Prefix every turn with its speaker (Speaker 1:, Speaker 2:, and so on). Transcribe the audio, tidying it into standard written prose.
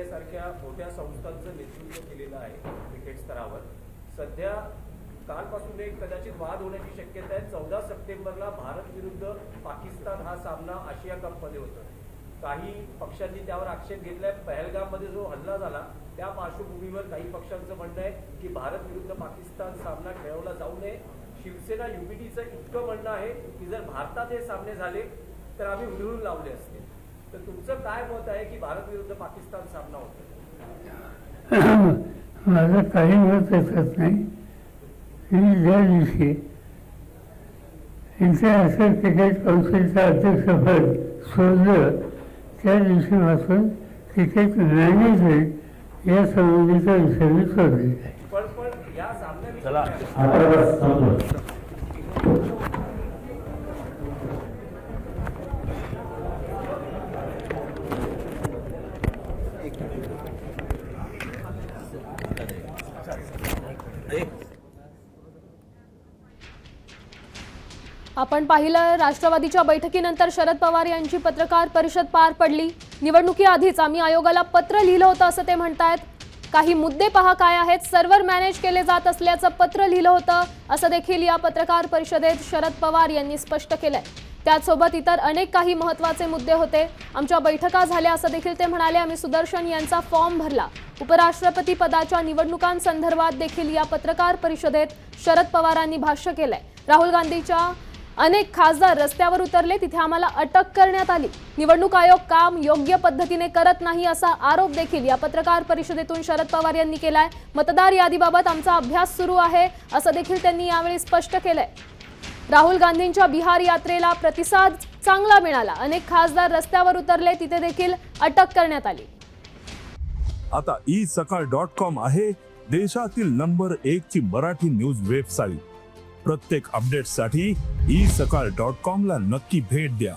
Speaker 1: BCCI सारख्या मोठ्या संस्थांचं नेतृत्व केलेलं आहे क्रिकेट स्तरावर. सध्या कालपासून एक कदाचित वाद होण्याची शक्यता आहे. 14 सप्टेंबरला भारत विरुद्ध पाकिस्तान हा सामना आशिया कपमध्ये होता. काही पक्षांनी त्यावर आक्षेप घेतलाय. पहलगाममध्ये जो हल्ला झाला त्या पार्श्वभूमीवर काही पक्षांचं म्हणणं आहे की भारत विरुद्ध पाकिस्तान सामना खेळवला जाऊ नये. शिवसेना युपीटीचं इतकं म्हणणं आहे की जर भारतात हे सामने झाले तर आम्ही उधळून लावले असते. तर तुमचं काय मत आहे की भारत विरुद्ध पाकिस्तान सामना होतो?
Speaker 2: माझं काही मत येतच नाही. मी ज्या दिवशी इंटरनॅशनल क्रिकेट काउन्सिलचं अध्यक्षपद सोडलं त्या दिवशीपासून क्रिकेट मॅनेजमेंट या संबंधीचा विषय मी सोडलेला आहे.
Speaker 1: पण या सामन्याविषयी
Speaker 3: आपण पाहिलं राष्ट्रवादीच्या बैठकीनंतर शरद पवार यांची पत्रकार परिषद पार पडली. निवडणुकीआधीच आम्ही आयोगाला पत्र लिहिलं होतं असं ते म्हणतायत. काही मुद्दे पहा काय आहेत, सर्व्हर मॅनेज केले जात असल्याचं पत्र लिहिलं होतं असं देखील या पत्रकार परिषदेत शरद पवार यांनी स्पष्ट केलंय. त्याचसोबत इतर अनेक काही महत्त्वाचे मुद्दे होते. आमच्या बैठका झाल्या असं देखील ते म्हणाले. आम्ही सुदर्शन यांचा फॉर्म भरला. उपराष्ट्रपती पदाच्या निवडणुकांसंदर्भात देखील या पत्रकार परिषदेत शरद पवारांनी भाष्य केलंय. राहुल गांधीच्या अनेक खासदार रस्त्यावर उतरले, तिथे आम्हाला अटक करण्यात आली. निवडणूक आयोग काम योग्य पद्धतीने करत नाही असा आरोप देखील या पत्रकार परिषदेतून शरद पवार यांनी केलाय. मतदार यादीबाबत आमचा अभ्यास सुरू आहे असं देखील त्यांनी यावेळी स्पष्ट केलंय. राहुल गांधींच्या बिहार यात्रेला प्रतिसाद चांगला मिळाला. अनेक खासदार रस्त्यावर उतरले, तिथे देखील अटक करण्यात आली.
Speaker 4: आता isakal.com आहे देशातील नंबर 1 ची मराठी न्यूज वेबसाईट. प्रत्येक अपडेटसाठी isakal.com ला नक्की भेट द्या.